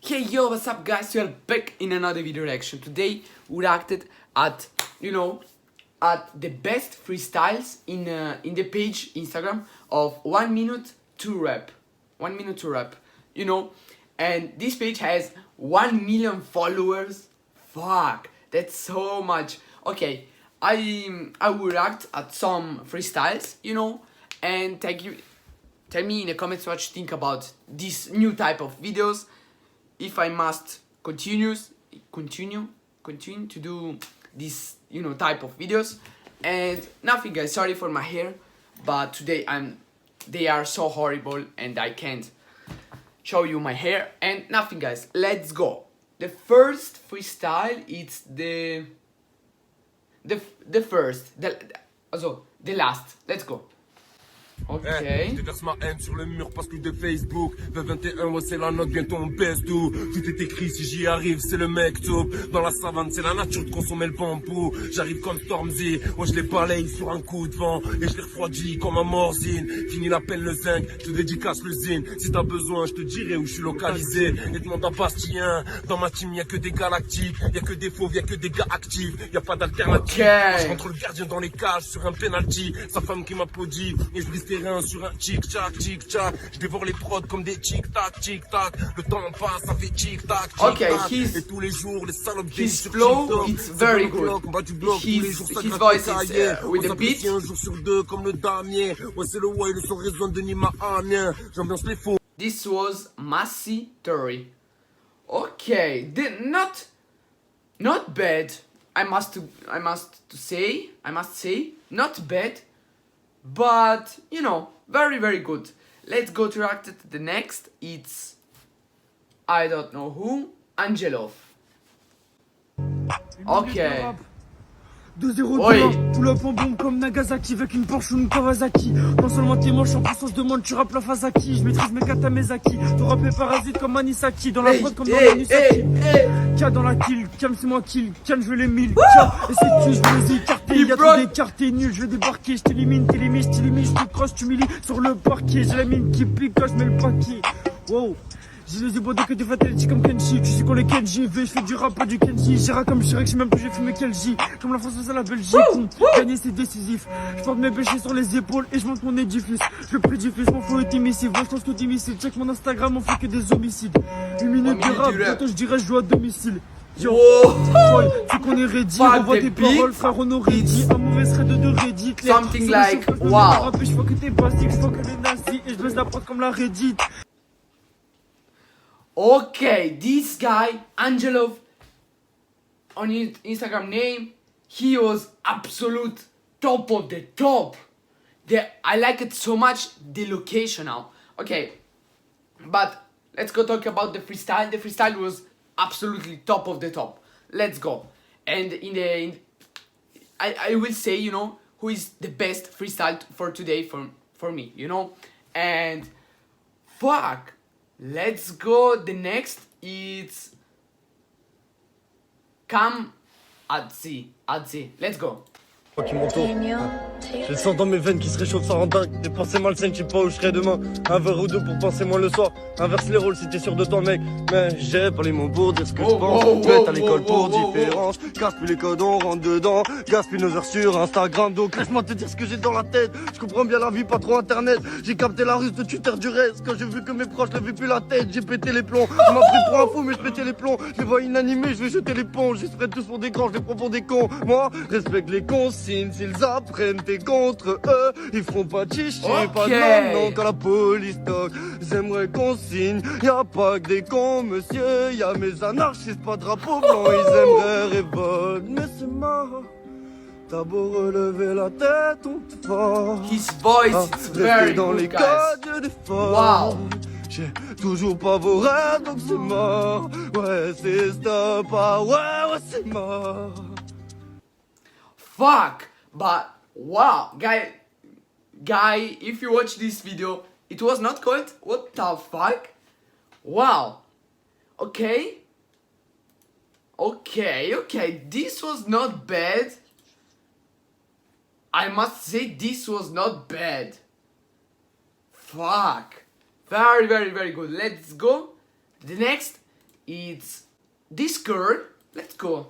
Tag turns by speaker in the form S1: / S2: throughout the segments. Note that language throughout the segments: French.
S1: Hey yo, what's up guys? We are back in another video reaction. Today we reacted at, at the best freestyles in the page Instagram of 1 minute to rap. 1 minute to rap, and this page has 1 million followers. Fuck, that's so much. Okay, I will react at some freestyles, and tell me in the comments what you think about this new type of videos. If I must continue to do this type of videos. And nothing guys, sorry for my hair, but today they are so horrible and I can't show you my hair. And nothing guys, let's go. The first freestyle, it's the last. Let's go. Ok.
S2: Je déverse ma haine sur le mur parce que de Facebook. 21, ouais, c'est la note, bientôt on baisse tout. Tout est écrit, si j'y arrive, c'est le mec top. Dans la savane, c'est la nature de consommer le bambou. J'arrive comme Stormzy, ouais, je les balaye sur un coup de vent. Et je les refroidis comme un morzine. Fini l'appel le zinc, je te dédicace le zine. Si t'as besoin, je te dirai où je suis localisé. Et demande à Bastien, dans ma team, y'a que des galactiques. Y'a que des fauves, y'a que des gars actifs. Y'a pas d'alternative.
S1: Okay.
S2: Je rentre le gardien dans les cages sur un penalty. Sa femme qui m'applaudit. Et je brise terrain sur un tic-tac, tic-tac. Je dévore les prods comme des tic-tac, tic-tac. Le temps passe, ça fait tic-tac, tic-tac.
S1: Okay,
S2: et tous les jours, les salopes
S1: his flow, it's very good. His voice is with the beat.
S2: Un jour sur deux comme le damier. Ouais, c'est le way, le son résonne de Nima Amiens. J'ambiance les faux.
S1: This was Massy Theory. Okay, not bad. I must say, not bad, but very very good. Let's go to react to the next. It's I don't know who, Angelov. Okay.
S3: 2-0, pull up en bombe comme Nagasaki avec une Porsche ou une Kawasaki. Non seulement t'es moche, en plus on se demande tu rappes la face à qui. Je maîtrise mes katas Mezaki. Ton rap est parasite comme Anisaki. Dans la prod comme dans Anisaki. K dans la kill, calme c'est moi kill. Calme je veux les 1000. Et c'est que je veux les écarter. Y'a trop d'écartés nuls, je vais débarquer. Je t'élimine, je te crosse, tu m'illis sur le parquet. J'ai la mine qui pique quand je mets le paquet. Wow. J'ai les ébaudes que des fatalités comme Kenshi. Tu sais qu'on les Kenji, je fais du rap, pas du Kenji. J'irai comme Chirac, j'ai même plus j'ai fumé Kelji. Comme la France face à la Belgique, gagner c'est décisif. Je porte mes péchés sur les épaules et je monte mon édifice. Je prédifuse, mon flow est émissif. Moi je pense que t'es missile. Check mon Instagram, on fait que des homicides. 1 minute de rap, bientôt je dirais je joue à domicile. Yo, tu qu'on est ready, on voit tes paroles, frère, on aurait dit un mauvais thread de Reddit.
S1: Something like, wow.
S3: Je vois que t'es basique, je vois que les nazis et je baisse la prod comme la Reddit.
S1: Okay, this guy, Angelov, on his Instagram name, he was absolute top of the top. I like it so much, the location now. Okay, but let's go talk about the freestyle. The freestyle was absolutely top of the top. Let's go. And I will say, who is the best freestyle for today for me, and fuck. Let's go. The next it's Cam Adzi. Let's go.
S4: Qui m'entoure. J'ai le sang dans mes veines qui se réchauffe, ça rend dingue. Des pensées malsaines, je sais pas où je serai demain. Un verre ou deux pour penser moins le soir. Inverse les rôles si t'es sûr de toi, mec. Mais j'ai pas les mots pour dire ce que je pense. Bête à l'école pour différence. Casse plus les codes, on rentre dedans. Gaspille nos heures sur Instagram. Donc laisse-moi te dire ce que j'ai dans la tête. Je comprends bien la vie, pas trop internet. J'ai capté la ruse de Twitter du reste. Quand j'ai vu que mes proches n'avaient plus la tête, j'ai pété les plombs. On m'a pris pour un fou, mais je pétais les plombs. Je les vois inanimés, je vais jeter l'éponge. Ils se prennent tous pour des grands, je les prends pour des cons. Moi, respecte les consignes. S'ils apprennent t'es contre eux, ils feront pas de chichi, pas de non quand la police toque. J'aimerais qu'on signe, y'a pas que des cons, monsieur. Y'a mes anarchistes, pas de drapeau blanc, ils aimeraient révolte. Mais c'est marrant, t'as beau relever la tête, on te force.
S1: His voice is very
S4: dans
S1: good,
S4: les
S1: guys.
S4: codes des
S1: Wow.
S4: J'ai toujours pas vos rêves, donc c'est mort. Ouais, c'est stop, ah ouais, c'est mort.
S1: Fuck, but wow, guy, if you watch this video, it was not called. What the fuck? Wow. Okay. This was not bad. I must say this was not bad. Fuck. Very, very, very good. Let's go. The next it's this girl. Let's go.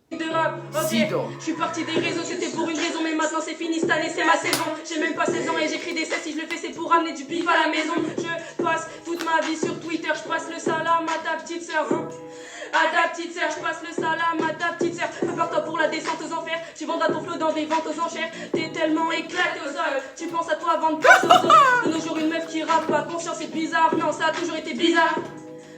S5: De rap, ok.
S1: Sido.
S5: Je suis parti des réseaux, c'était pour une raison, mais maintenant c'est fini, cette année c'est ma saison. J'ai même pas 16 ans et j'écris des sets, si je le fais c'est pour ramener du pif à la maison. Je passe toute ma vie sur Twitter, je passe le salam à ta petite sœur. À ta petite sœur, je passe le salam à ta petite sœur. Prépare-toi pour la descente aux enfers, tu vendras ton flot dans des ventes aux enchères. T'es tellement éclaté au sol, tu penses à toi avant de passer aux autres. De nos jours une meuf qui rappe pas conscience c'est bizarre, non ça a toujours été bizarre.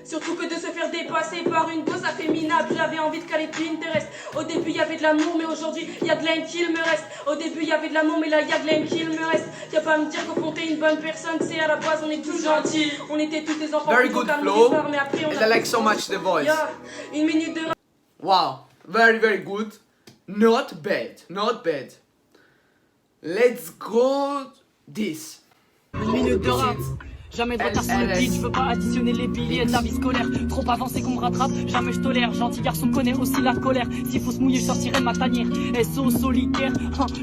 S5: Surtout que de se faire dépasser par une gosse afféminable. J'avais envie de caler Pinterest. Au début y avait de l'amour mais aujourd'hui y a de l'aime qu'il me reste. Au début y avait de l'amour mais là y a de l'aime qu'il me reste. Y'a pas à me dire qu'au fond t'es une bonne personne. C'est à la base on est tous gentils. On était tous des enfants.
S1: Very
S5: plutôt
S1: good
S5: qu'à nous
S1: flow.
S5: voir, mais après, on
S1: And
S5: a
S1: I like
S5: tous
S1: so much the voice.
S5: Yeah, une minute de
S1: Wow, very good. Not bad, not bad. Let's go this.
S6: Une minute de rap. Jamais de retard sur le beat, je veux pas additionner les billets de la vie scolaire. Trop avancé qu'on me rattrape, jamais je tolère. Gentil garçon connaît aussi la colère. S'il faut se mouiller, je sortirai ma tanière. SO solitaire,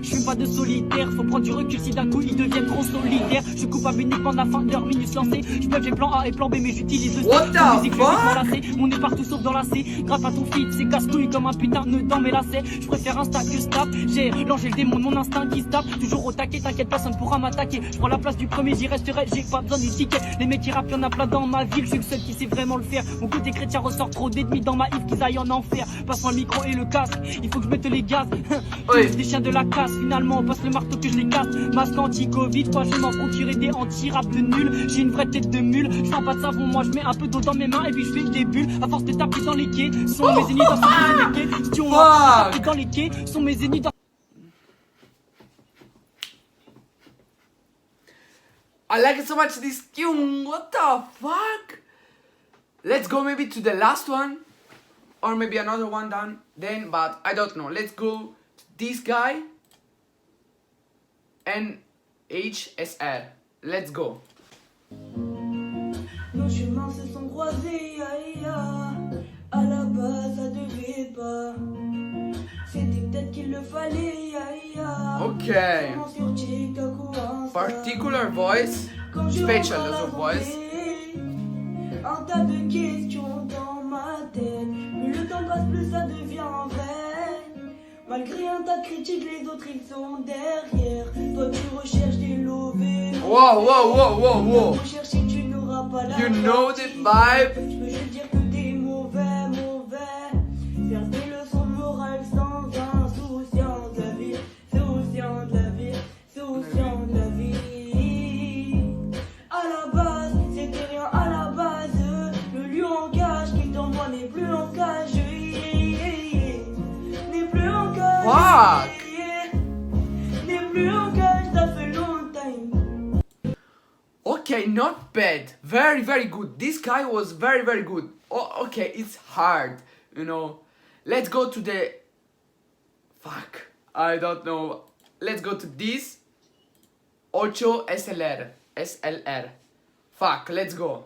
S6: je fume pas de solitaire. Faut prendre du recul si d'un coup ils deviennent trop solidaires. Je coupe uniquement de la fin de leur minus lancée. Je peux j'ai plan A et plan B, mais j'utilise le
S1: What the
S6: musique,
S1: fuck?
S6: lassé. Mon nez partout sauf dans la C. Grâce à ton feed, c'est casse-couille comme un putain de nœud dans mes lacets. Je préfère Insta que Snap. J'ai l'ange et le démon, mon instinct qui se tape. Toujours au taquet, t'inquiète, personne pourra m'attaquer. Je prends la place du premier, j'y resterai, j'ai pas besoin du ticket. Les mecs qui rappent, y'en a plein dans ma ville, je suis le seul qui sait vraiment le faire. Mon côté chrétien ressort trop d'ennemis dans ma Yves qu'ils aillent en enfer. Passe-moi le micro et le casque, il faut que je mette les gaz.
S1: Oui.
S6: Tous des chiens de la casse, finalement on passe le marteau que je les casse. Masque anti-Covid, quoi je vais m'en procurer des anti-rap nuls. J'ai une vraie tête de mule, je sens pas de savon, moi je mets un peu d'eau dans mes mains et puis je fais des bulles. À force de taper dans les quais, sont mes ennemis dans mes quais. Si on a tapé dans les quais, sont mes ennemis dans
S1: I like it so much this tune. What the fuck? Let's go maybe to the last one, or maybe another one done then, but I don't know. Let's go to this guy and HSR. Let's go.
S7: Nos chemins se sont croisés, aïe, à la base ça devait pas. C'était peut-être qu'il le fallait, aïe,
S1: Okay.
S7: sur TikTok ou Insta.
S1: Particular voice,
S7: Quand je
S1: special
S7: rentre à la
S1: as a voice.
S7: rentrée, un tas de questions dans ma tête. Plus le temps passe, plus ça devient vrai. Malgré un tas de critiques, les autres ils sont derrière. Toi tu recherches des lovés.
S1: Whoa, whoa, whoa, whoa, whoa.
S7: Rechercher, tu n'auras pas la
S1: You know the vibe.
S7: Je peux juste dire que t'es mauvais, mauvais. Faire des leçons de morale sans insouciance de la vie. Souciant de la vie, souciant de la vie. À la base, c'était rien à la base. Le lion en cage qui t'envoie n'est plus en cage. N'est plus en cage.
S1: Fuck.
S7: N'est plus en cage, ça fait longtemps.
S1: Okay, not bad. Very good. This guy was very good. Oh, okay, it's hard, you know. Let's go to the... Fuck. I don't know. Let's go to this. 8 SLR. SLR. Fuck, let's go.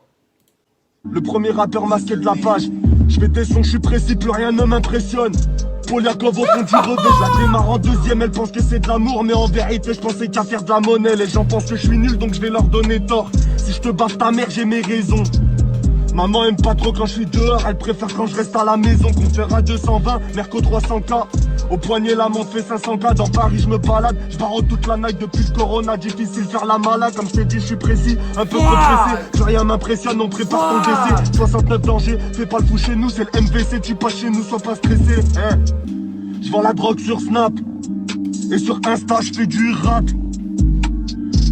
S4: Le premier rappeur masqué de la page. Je fais des sons, je suis précis, plus rien ne m'impressionne. Poliakov au fond du revêt, je la démarre en deuxième, elle pense que c'est de l'amour, mais en vérité je pensais qu'à faire de la monnaie. Les gens pensent que je suis nul donc je vais leur donner tort. Si je te baffe ta mère, j'ai mes raisons. Maman aime pas trop quand je suis dehors, elle préfère quand je reste à la maison. Confère à 220, Merco 300K. Au poignet la montre fait 500K. Dans Paris je me balade, je barre toute la night depuis le corona. Difficile faire la malade, comme je t'ai dit je suis précis. Un peu trop pressé, plus rien m'impressionne, on prépare ton décès. 69 dangers, fais pas le fou chez nous, c'est le MVC. Tu passes chez nous, sois pas stressé, hein. Je vends la drogue sur Snap. Et sur Insta je fais du rap.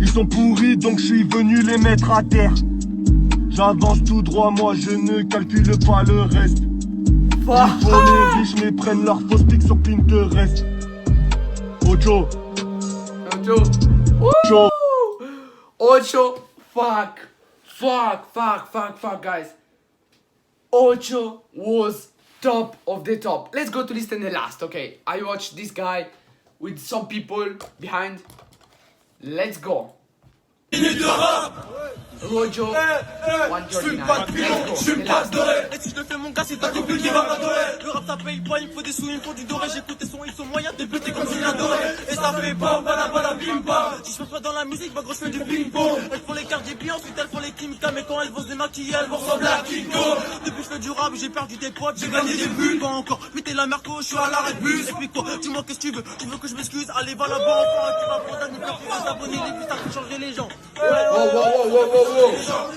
S4: Ils sont pourris donc je suis venu les mettre à terre. J'avance tout droit, moi je ne calcule pas le reste. Il faut les riches mais prennent leur fausse pique sur Pinterest. Ocho.
S1: Ocho. Ocho. Fuck, guys. Ocho was top of the top. Let's go to listen the last, okay? I watched this guy with some people behind. Let's go. Rojo 139. Let's go. The last.
S6: Et si je le fais mon gars c'est ta copine qui va m'adorer. Le rap ça paye pas, il me faut des sous, il me faut du doré. J'écoute tes sons, ils sont moyens de buter comme si adoré. Et ça fait bam bada bada bim bam. Si je passe pas dans la musique, bah gros je fais du ping pong. Elles font les Cardi B, ensuite elles font les Kim K. Mais quand elles vont se démaquiller, elles vont ressembler à King Kong. Depuis je fais du rap, j'ai perdu des potes, j'ai gagné des buts. Pas encore, mais t'es la Merco, je suis à l'arrêt de bus. Et puis quoi, dis-moi qu'est-ce que tu veux? Tu veux que je m'excuse? Allez va là-bas, enfin, tu vas prendre un micro pour les abonnés, les vues, ça fait changer les gens.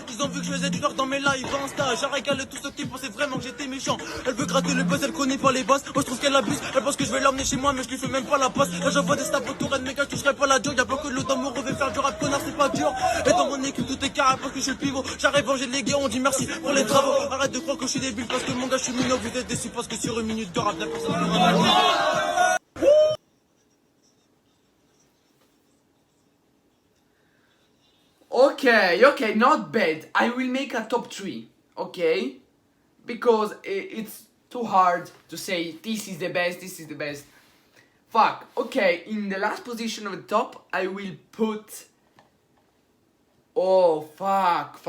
S6: Ils ont vu que je faisais du beurre dans mes lives Insta. J'ai régalé tous ceux qui pensaient vraiment que j'étais méchant. Elle veut gratter le buzz, elle connaît pas les bases. Moi je trouve qu'elle abuse, elle pense que je vais l'emmener chez moi, mais je lui fais même pas la passe. Là j'envoie des snaps autour, elle méga, je toucherai pas la joie. Y'a pas que le temps me revient faire du rap, connard, c'est pas dur. Et dans mon équipe tout est carré parce que je suis le pivot. J'arrive, j'ai légué, on dit merci pour les travaux. Arrête de croire que je suis débile parce que mon gars je suis minot. Vous êtes déçus parce que sur une minute de rap, la personne ne
S1: Okay, not bad. I will make a top 3, okay? Because it's too hard to say this is the best. Fuck. Okay, in the last position of the top, I will put... Oh, fuck.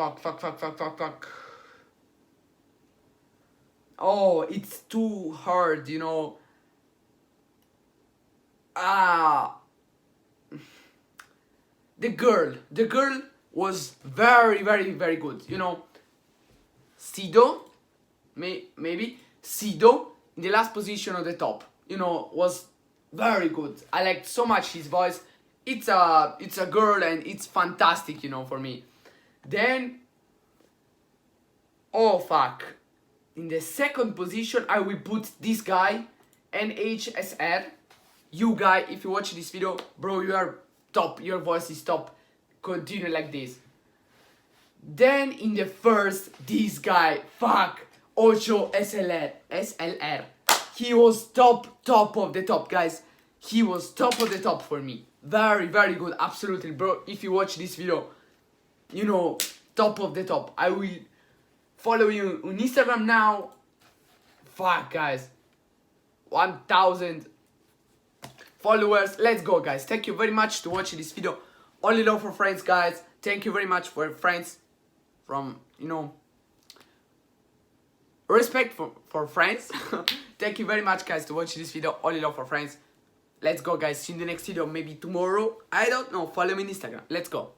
S1: Oh, it's too hard, you know. The girl was very good, you know. Sido, maybe Sido in the last position of the top, you know, was very good. I liked so much his voice. It's a girl and it's fantastic, you know, for me. Then, oh fuck, in the second position I will put this guy, NHSR. You guy, if you watch this video, bro, you are top, your voice is top. Continue like this. Then in the first, this guy, fuck, Ocho SLR. He was top of the top, guys. He was top of the top for me. Very good, absolutely, bro. If you watch this video, you know, top of the top. I will follow you on Instagram now. Fuck, guys. 1,000 followers. Let's go, guys. Thank you very much to watching this video. Only love for friends, guys. Thank you very much for friends. From, you know, respect for friends. Thank you very much, guys, to watch this video. Only love for friends. Let's go, guys. See you in the next video. Maybe tomorrow. I don't know. Follow me on Instagram. Let's go.